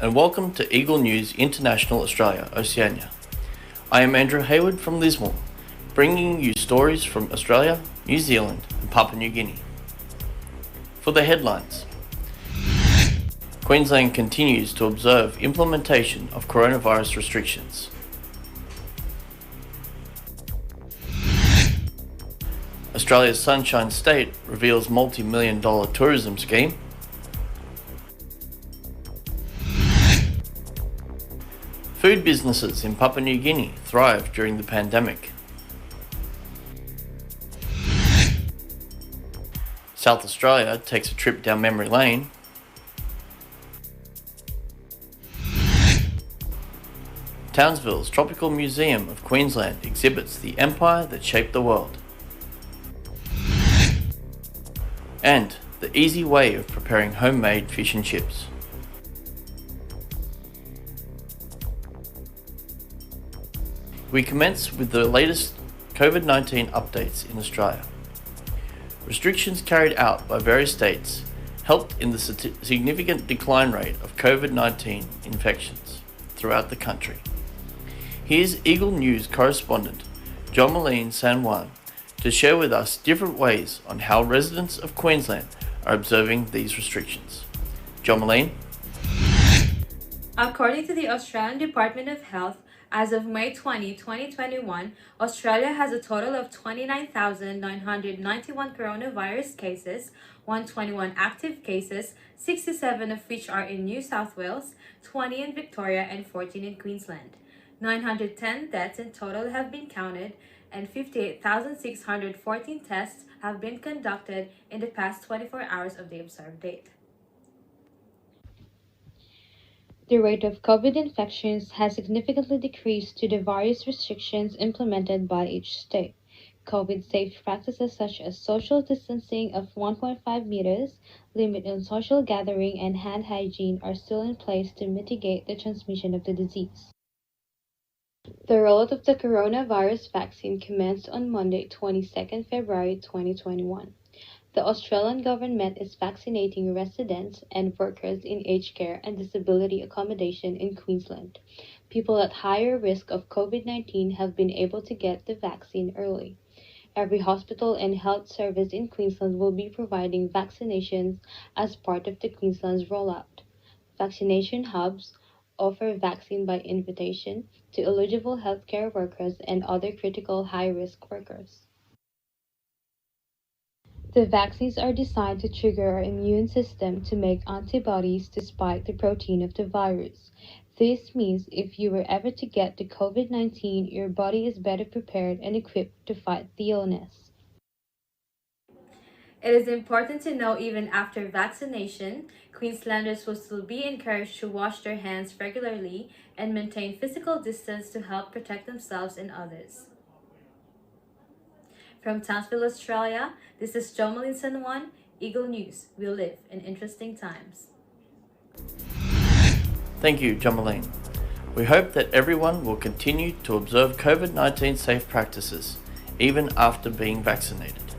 and welcome to Eagle News International Australia, Oceania. I am Andrew Hayward from Lismore, bringing you stories from Australia, New Zealand and Papua New Guinea. For the headlines, Queensland continues to observe implementation of coronavirus restrictions. Australia's Sunshine State reveals multi-million-dollar tourism scheme. Food businesses in Papua New Guinea thrived during the pandemic. South Australia takes a trip down memory lane. Townsville's Tropical Museum of Queensland exhibits the empire that shaped the world. And the easy way of preparing homemade fish and chips. We commence with the latest COVID-19 updates in Australia. Restrictions carried out by various states helped in the significant decline rate of COVID-19 infections throughout the country. Here's Eagle News correspondent Jomeline San Juan to share with us different ways on how residents of Queensland are observing these restrictions. Jomeline? According to the Australian Department of Health, as of May 20, 2021, Australia has a total of 29,991 coronavirus cases, 121 active cases, 67 of which are in New South Wales, 20 in Victoria and 14 in Queensland. 910 deaths in total have been counted, and 58,614 tests have been conducted in the past 24 hours of the observed date. The rate of COVID infections has significantly decreased due to various restrictions implemented by each state. COVID-safe practices such as social distancing of 1.5 meters, limit on social gathering, and hand hygiene are still in place to mitigate the transmission of the disease. The rollout of the coronavirus vaccine commenced on Monday, 22nd February 2021. The Australian government is vaccinating residents and workers in aged care and disability accommodation in Queensland. People at higher risk of COVID-19 have been able to get the vaccine early. Every hospital and health service in Queensland will be providing vaccinations as part of the Queensland's rollout. Vaccination hubs offer vaccine by invitation to eligible healthcare workers and other critical high-risk workers. The vaccines are designed to trigger our immune system to make antibodies to spike the protein of the virus. This means if you were ever to get the COVID-19, your body is better prepared and equipped to fight the illness. It is important to know even after vaccination, Queenslanders will still be encouraged to wash their hands regularly and maintain physical distance to help protect themselves and others. From Townsville, Australia, this is Jomeline San Juan, Eagle News. We live in interesting times. Thank you, Jomeline. We hope that everyone will continue to observe COVID-19 safe practices, even after being vaccinated.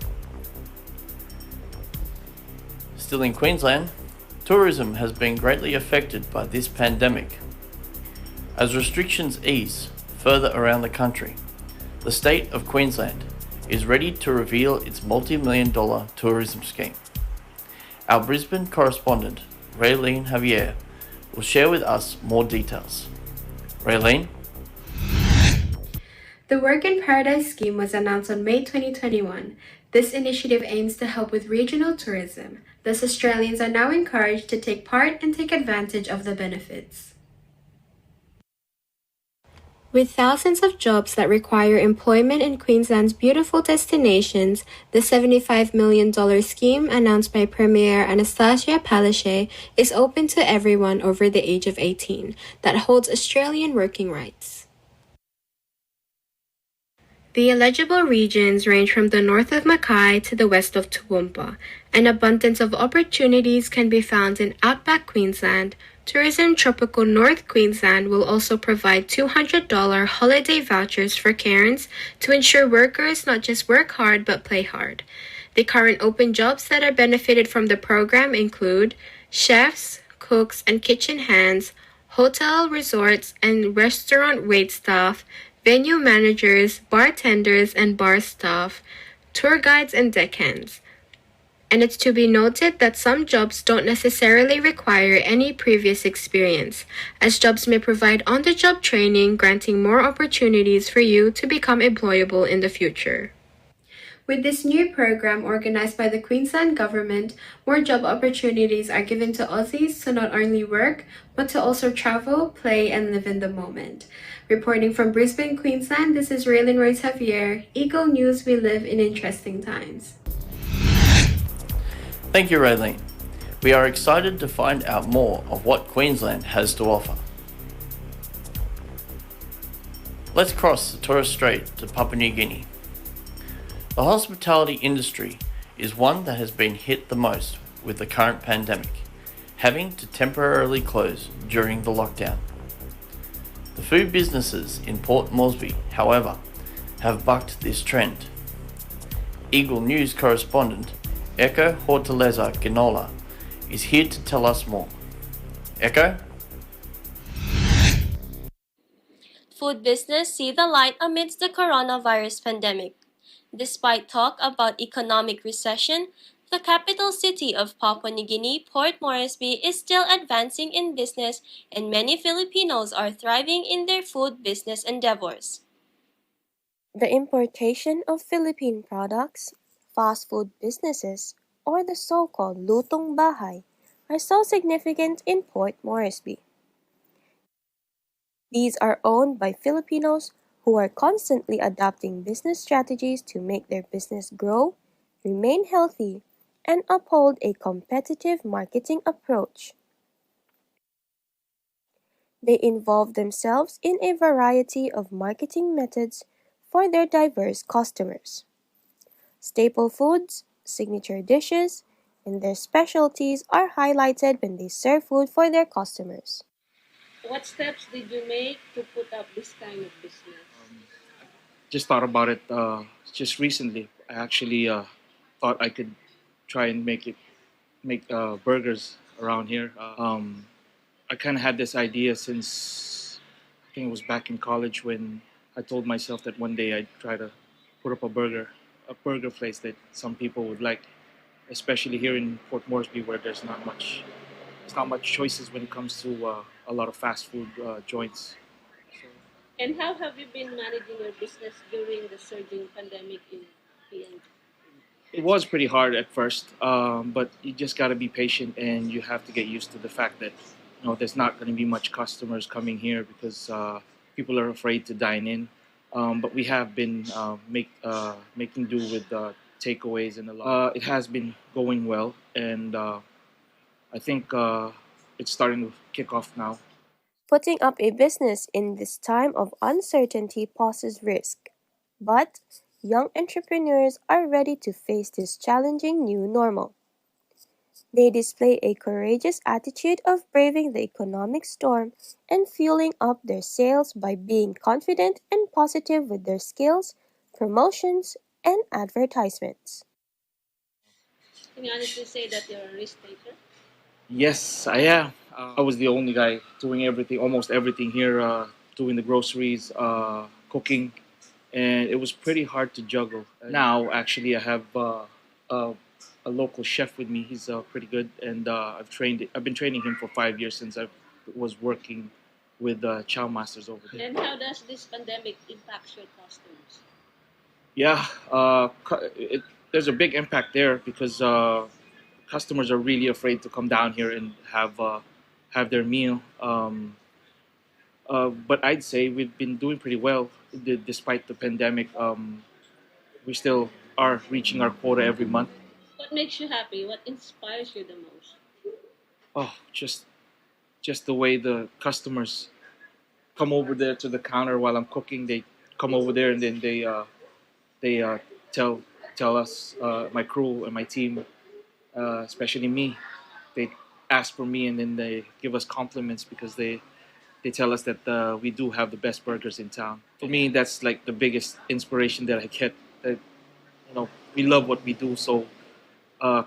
Still in Queensland, tourism has been greatly affected by this pandemic. As restrictions ease further around the country, the state of Queensland is ready to reveal its multi-million-dollar tourism scheme. Our Brisbane correspondent, Raylene Javier, will share with us more details. Raylene? The Work in Paradise scheme was announced on May 2021. This initiative aims to help with regional tourism. Thus, Australians are now encouraged to take part and take advantage of the benefits. With thousands of jobs that require employment in Queensland's beautiful destinations, the $75 million scheme announced by Premier Anastasia Palaszczuk is open to everyone over the age of 18 that holds Australian working rights. The eligible regions range from the north of Mackay to the west of Toowoomba. An abundance of opportunities can be found in outback Queensland. Tourism Tropical North Queensland will also provide $200 holiday vouchers for Cairns to ensure workers not just work hard but play hard. The current open jobs that are benefited from the program include chefs, cooks and kitchen hands, hotel, resorts, and restaurant wait staff, venue managers, bartenders and bar staff, tour guides, and deckhands. And it's to be noted that some jobs don't necessarily require any previous experience, as jobs may provide on-the-job training, granting more opportunities for you to become employable in the future. With this new program organized by the Queensland government, more job opportunities are given to Aussies to not only work, but to also travel, play, and live in the moment. Reporting from Brisbane, Queensland, this is Raylin Roy Javier, Eagle News. We live in interesting times. Thank you, Raylene. We are excited to find out more of what Queensland has to offer. Let's cross the Torres Strait to Papua New Guinea. The hospitality industry is one that has been hit the most with the current pandemic, having to temporarily close during the lockdown. The food businesses in Port Moresby, however, have bucked this trend. Eagle News correspondent Echo Hortaleza Ginola is here to tell us more. Echo? Food business see the light amidst the coronavirus pandemic. Despite talk about economic recession, the capital city of Papua New Guinea, Port Moresby, is still advancing in business, and many Filipinos are thriving in their food business endeavors. The importation of Philippine products, fast food businesses, or the so-called lutong bahay, are so significant in Port Moresby. These are owned by Filipinos who are constantly adopting business strategies to make their business grow, remain healthy, and uphold a competitive marketing approach. They involve themselves in a variety of marketing methods for their diverse customers. Staple foods, signature dishes, and their specialties are highlighted when they serve food for their customers. What steps did you make to put up this kind of business? Just thought about it just recently. I actually thought I could try and make burgers around here. I kind of had this idea since I think it was back in college when I told myself that one day I'd try to put up a burger place that some people would like, especially here in Port Moresby where there's not much choices when it comes to a lot of fast food joints. So, And how have you been managing your business during the surging pandemic in PNG? it was pretty hard at first, but you just got to be patient and you have to get used to the fact that there's not going to be much customers coming here because people are afraid to dine in. But we have been making do with takeaways and a lot. It has been going well, and I think it's starting to kick off now. Putting up a business in this time of uncertainty poses risk, but young entrepreneurs are ready to face this challenging new normal. They display a courageous attitude of braving the economic storm and fueling up their sales by being confident and positive with their skills, promotions, and advertisements. Can you honestly say that you're a risk taker? Yes, I am. I was the only guy doing everything, almost everything here, doing the groceries, cooking, and it was pretty hard to juggle. Now, actually, I have a local chef with me. He's pretty good, and I've been training him for 5 years since I was working with chow masters over there. And how does this pandemic impact your customers? Yeah, there's a big impact there because customers are really afraid to come down here and have their meal. But I'd say we've been doing pretty well despite the pandemic. We still are reaching our quota every month. What makes you happy? What inspires you the most? Oh, just the way the customers come over there to the counter while I'm cooking. They come over there and then they tell us, my crew and my team, especially me. They ask for me and then they give us compliments because they tell us that we do have the best burgers in town. For me, that's like the biggest inspiration that I get. That we love what we do, so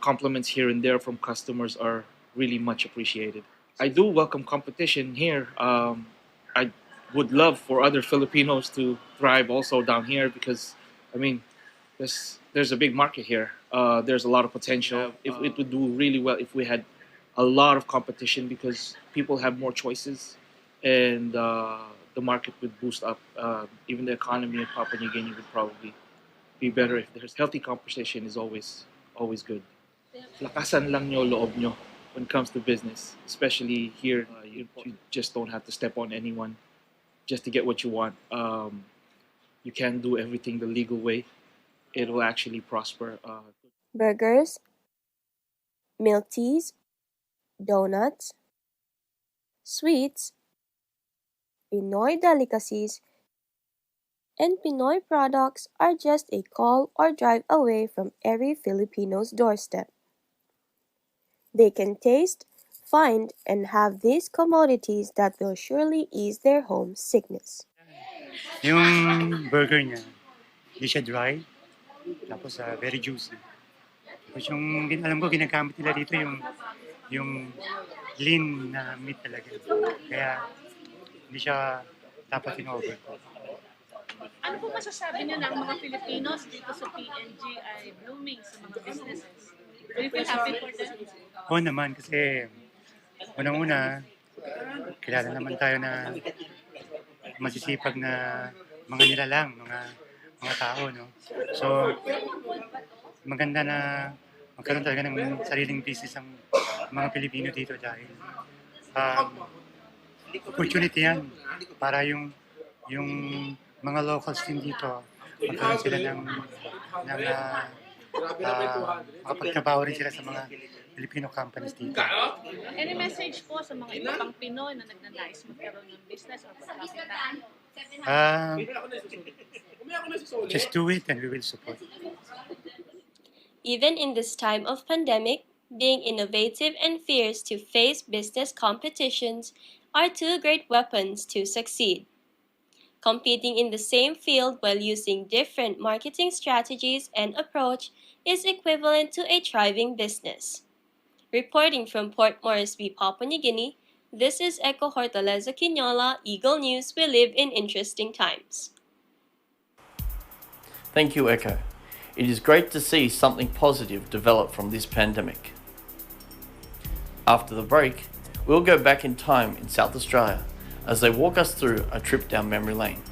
compliments here and there from customers are really much appreciated. I do welcome competition here. I would love for other Filipinos to thrive also down here because, I mean, there's a big market here. There's a lot of potential. If it would do really well if we had a lot of competition because people have more choices, and the market would boost up. Even the economy of Papua New Guinea would probably be better if there's healthy competition. Is always good. Lakasan lang nyo loob nyo when it comes to business, especially here. You just don't have to step on anyone just to get what you want. You can do everything the legal way. It will actually prosper. Burgers, milk teas, donuts, sweets, Pinoy delicacies, and Pinoy products are just a call or drive away from every Filipino's doorstep. They can taste, find, and have these commodities that will surely ease their homesickness. Yung burger niya, hindi siya dry, tapos very juicy. Tapos yung alam ko ginagamit nila dito yung lean na meat talaga. Kaya hindi siya dapat in-overcook. Ano po masasabi niyo na ang mga Filipinos dito sa PNG ay blooming sa mga businesses? Do you feel happy for them? Oo naman, kasi unang-una, kilala naman tayo na masisipag na mga nilalang, mga tao, no? So, maganda na magkaroon talaga ng sariling business ang mga Pilipino dito dahil opportunity yan para yung mga locals din dito magkaroon sila ng makapagtrabaho rin sila sa mga Filipino companies dito. Any message po sa mga iba pang Pinoy na nagnanais magkaroon ng business o pagkakitaan? Just do it and we will support. Even in this time of pandemic, being innovative and fierce to face business competitions are two great weapons to succeed. Competing in the same field while using different marketing strategies and approach is equivalent to a thriving business. Reporting from Port Moresby, Papua New Guinea, this is Echo Hortaleza Quinola, Eagle News. We live in interesting times. Thank you, Echo. It is great to see something positive develop from this pandemic. After the break, we'll go back in time in South Australia as they walk us through a trip down memory lane.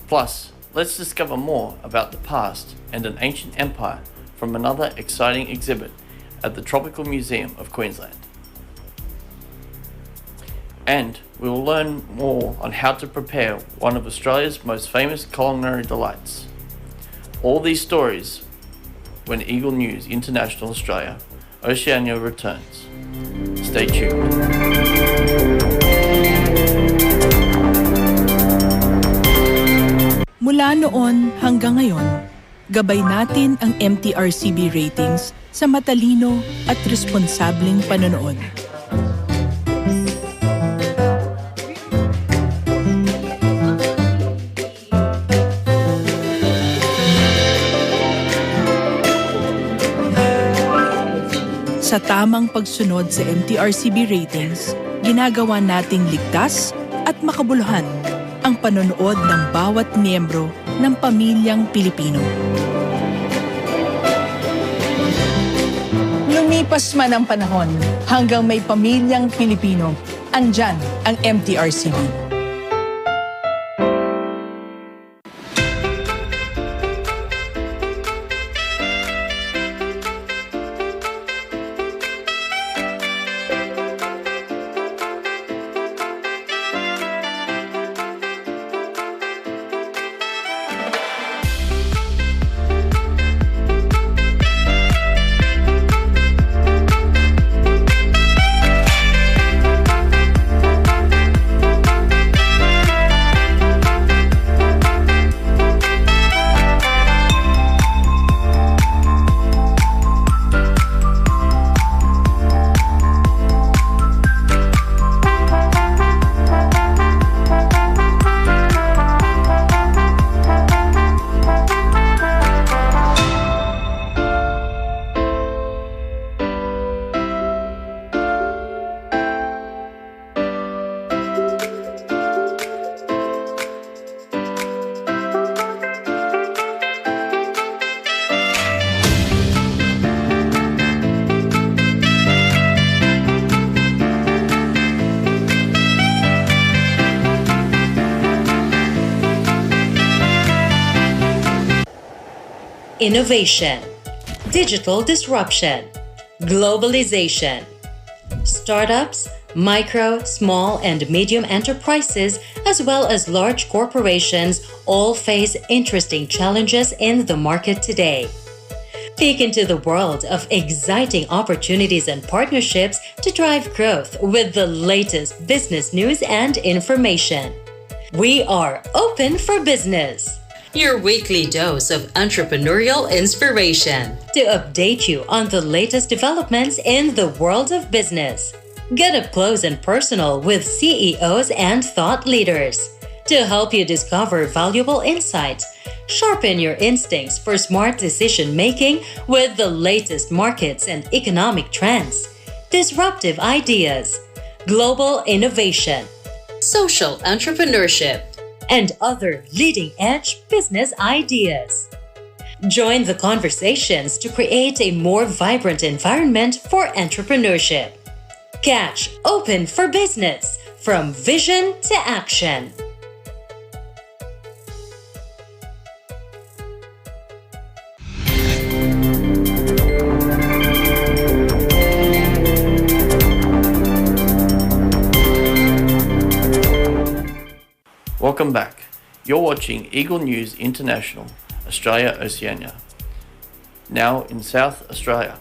Plus, let's discover more about the past and an ancient empire from another exciting exhibit at the Tropical Museum of Queensland. And we will learn more on how to prepare one of Australia's most famous culinary delights. All these stories when Eagle News International Australia, Oceania returns. Stay tuned. Mula noon hanggang ngayon, gabay natin ang MTRCB ratings sa matalino at responsableng panonood. Sa tamang pagsunod sa MTRCB ratings, ginagawa nating ligtas at makabuluhan ang panonood ng bawat miyembro ng pamilyang Pilipino. Lumipas man ang panahon hanggang may pamilyang Pilipino, andyan ang MTRCB. innovation, digital disruption, globalization. Startups, micro, small, and medium enterprises, as well as large corporations, all face interesting challenges in the market today. Peek into the world of exciting opportunities and partnerships to drive growth with the latest business news and information. We are open for business. Your weekly dose of entrepreneurial inspiration to update you on the latest developments in the world of business. Get up close and personal with CEOs and thought leaders to help you discover valuable insights. Sharpen your instincts for smart decision making with the latest markets and economic trends, disruptive ideas, global innovation, social entrepreneurship, and other leading-edge business ideas. Join the conversations to create a more vibrant environment for entrepreneurship. Catch Open for Business, from vision to action. Welcome back. You're watching Eagle News International, Australia, Oceania. Now in South Australia,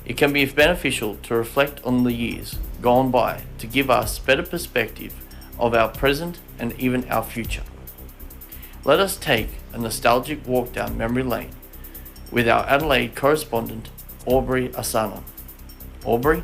it can be beneficial to reflect on the years gone by to give us better perspective of our present and even our future. Let us take a nostalgic walk down memory lane with our Adelaide correspondent, Aubrey Asana. Aubrey?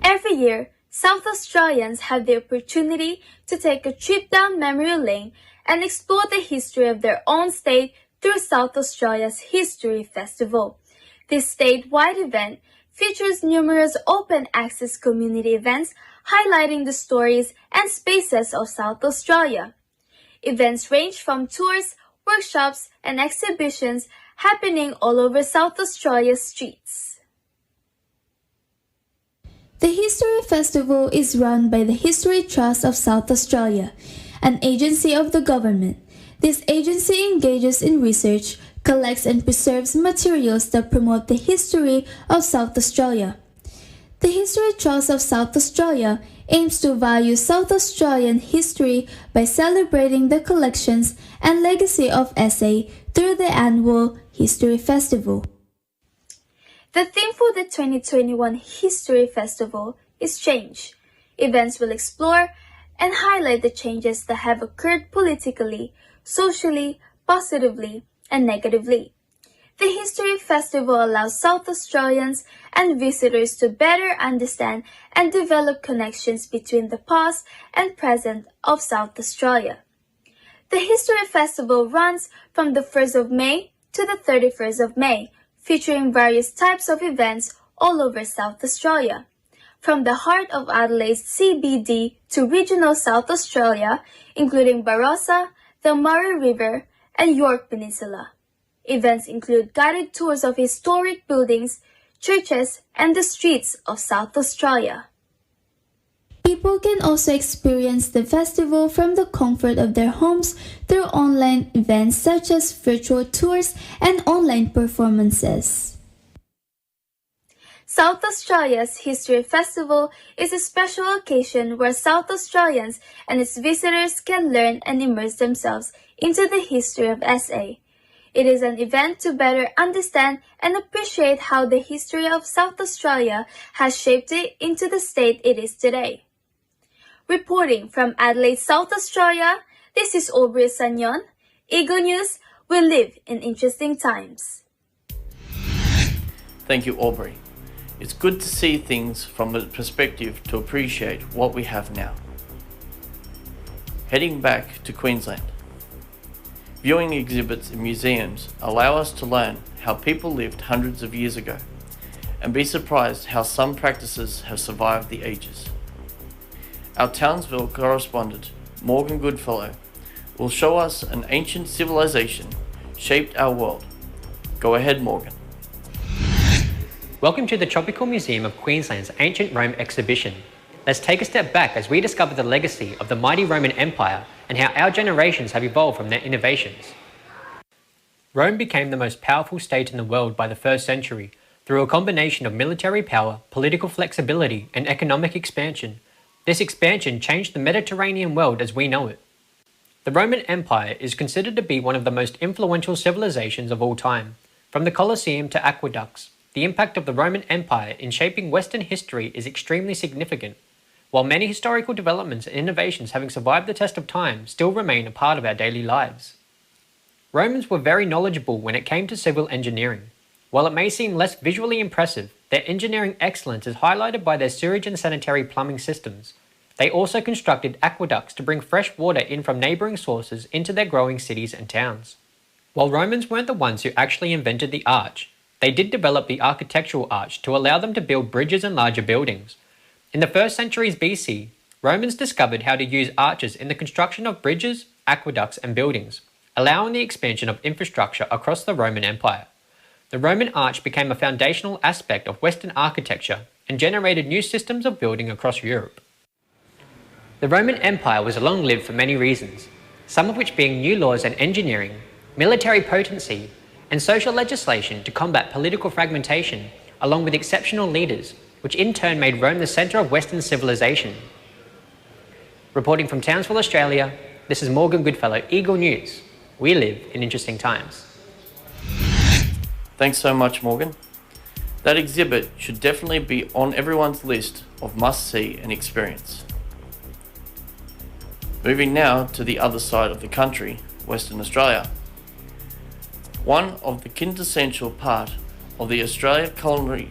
Every year, South Australians have the opportunity to take a trip down memory lane and explore the history of their own state through South Australia's History Festival. This statewide event features numerous open-access community events highlighting the stories and spaces of South Australia. Events range from tours, workshops, and exhibitions happening all over South Australia's streets. The History Festival is run by the History Trust of South Australia, an agency of the government. This agency engages in research, collects and preserves materials that promote the history of South Australia. The History Trust of South Australia aims to value South Australian history by celebrating the collections and legacy of SA through the annual History Festival. The theme for the 2021 History Festival is change. Events will explore and highlight the changes that have occurred politically, socially, positively, and negatively. The History Festival allows South Australians and visitors to better understand and develop connections between the past and present of South Australia. The History Festival runs from the 1st of May to the 31st of May, featuring various types of events all over South Australia. From the heart of Adelaide's CBD to regional South Australia, including Barossa, the Murray River, and York Peninsula. Events include guided tours of historic buildings, churches, and the streets of South Australia. People can also experience the festival from the comfort of their homes through online events such as virtual tours and online performances. South Australia's History Festival is a special occasion where South Australians and its visitors can learn and immerse themselves into the history of SA. It is an event to better understand and appreciate how the history of South Australia has shaped it into the state it is today. Reporting from Adelaide, South Australia, this is Aubrey Sanyon. Eagle News, we live in interesting times. Thank you, Aubrey. It's good to see things from a perspective to appreciate what we have now. Heading back to Queensland. Viewing exhibits in museums allow us to learn how people lived hundreds of years ago and be surprised how some practices have survived the ages. Our Townsville correspondent, Morgan Goodfellow, will show us an ancient civilization shaped our world. Go ahead, Morgan. Welcome to the Tropical Museum of Queensland's Ancient Rome exhibition. Let's take a step back as we discover the legacy of the mighty Roman Empire and how our generations have evolved from their innovations. Rome became the most powerful state in the world by the 1st century through a combination of military power, political flexibility, and economic expansion. This expansion changed the Mediterranean world as we know it. The Roman Empire is considered to be one of the most influential civilizations of all time. From the Colosseum to aqueducts, the impact of the Roman Empire in shaping Western history is extremely significant, while many historical developments and innovations having survived the test of time still remain a part of our daily lives. Romans were very knowledgeable when it came to civil engineering. While it may seem less visually impressive, their engineering excellence is highlighted by their sewage and sanitary plumbing systems. They also constructed aqueducts to bring fresh water in from neighbouring sources into their growing cities and towns. While Romans weren't the ones who actually invented the arch, they did develop the architectural arch to allow them to build bridges and larger buildings. In the 1st centuries BC, Romans discovered how to use arches in the construction of bridges, aqueducts and buildings, allowing the expansion of infrastructure across the Roman Empire. The Roman arch became a foundational aspect of Western architecture and generated new systems of building across Europe. The Roman Empire was long-lived for many reasons, some of which being new laws and engineering, military potency, and social legislation to combat political fragmentation, along with exceptional leaders, which in turn made Rome the centre of Western civilization. Reporting from Townsville, Australia, this is Morgan Goodfellow, Eagle News. We live in interesting times. Thanks so much, Morgan. That exhibit should definitely be on everyone's list of must-see and experience. Moving now to the other side of the country, Western Australia. One of the quintessential part of the Australian culinary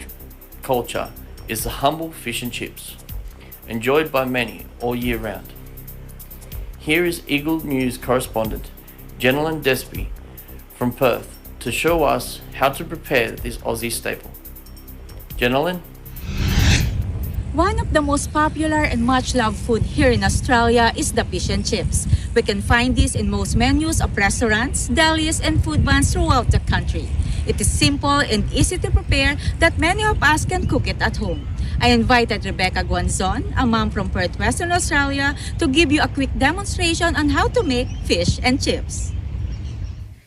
culture is the humble fish and chips, enjoyed by many all year round. Here is Eagle News correspondent Jenelyn Despy from Perth to show us how to prepare this Aussie staple. Jenelyn? One of the most popular and much loved food here in Australia is the fish and chips. We can find this in most menus of restaurants, delis, and food vans throughout the country. It is simple and easy to prepare that many of us can cook it at home. I invited Rebecca Guanzon, a mom from Perth, Western Australia, to give you a quick demonstration on how to make fish and chips.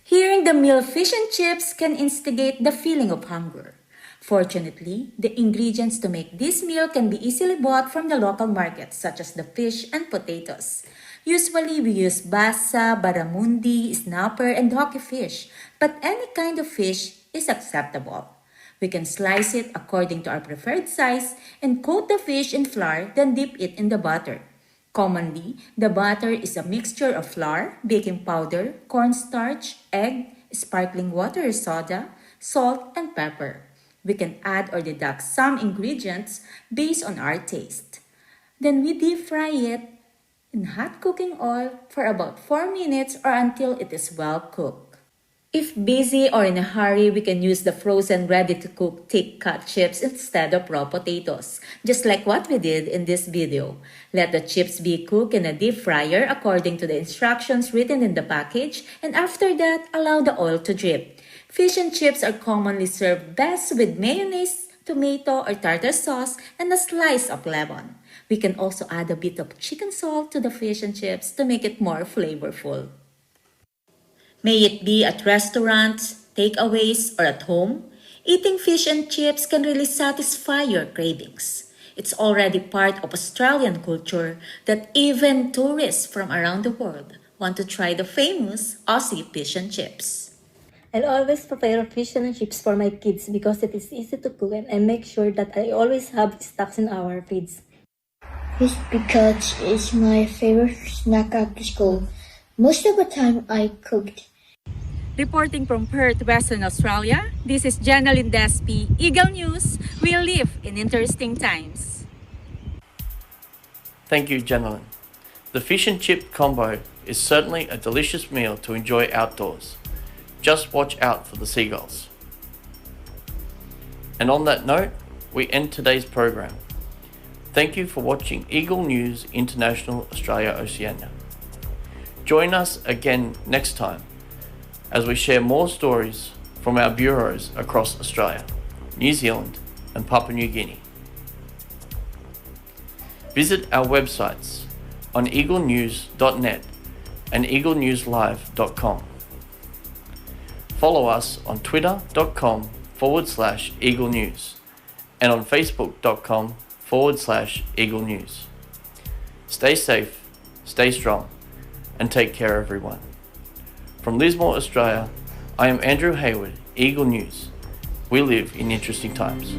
Hearing the meal fish and chips can instigate the feeling of hunger. Fortunately, the ingredients to make this meal can be easily bought from the local markets, such as the fish and potatoes. Usually, we use basa, barramundi, snapper, and hockey fish, but any kind of fish is acceptable. We can slice it according to our preferred size and coat the fish in flour, then dip it in the butter. Commonly, the butter is a mixture of flour, baking powder, cornstarch, egg, sparkling water or soda, salt, and pepper. We can add or deduct some ingredients based on our taste. Then we deep fry it in hot cooking oil for about 4 minutes or until it is well cooked. If busy or in a hurry, we can use the frozen ready-to-cook thick cut chips instead of raw potatoes, just like what we did in this video. Let the chips be cooked in a deep fryer according to the instructions written in the package, and after that, allow the oil to drip. Fish and chips are commonly served best with mayonnaise, tomato or tartar sauce, and a slice of lemon. We can also add a bit of chicken salt to the fish and chips to make it more flavorful. May it be at restaurants, takeaways, or at home, eating fish and chips can really satisfy your cravings. It's already part of Australian culture that even tourists from around the world want to try the famous Aussie fish and chips. I'll always prepare fish and chips for my kids because it is easy to cook and I make sure that I always have stocks in our fridge. Fish because it's my favorite snack after school. Most of the time I cooked. Reporting from Perth, Western Australia, this is Jenelyn Despy, Eagle News. We live in interesting times. Thank you, Jenelyn. The fish and chip combo is certainly a delicious meal to enjoy outdoors. Just watch out for the seagulls. And on that note, we end today's program. Thank you for watching Eagle News International Australia Oceania. Join us again next time as we share more stories from our bureaus across Australia, New Zealand and Papua New Guinea. Visit our websites on eaglenews.net and eaglenewslive.com. follow us on twitter.com/Eagle News and on facebook.com/Eagle News. Stay safe, stay strong, and take care, everyone. From Lismore, Australia, I am Andrew Hayward, Eagle News. We live in interesting times.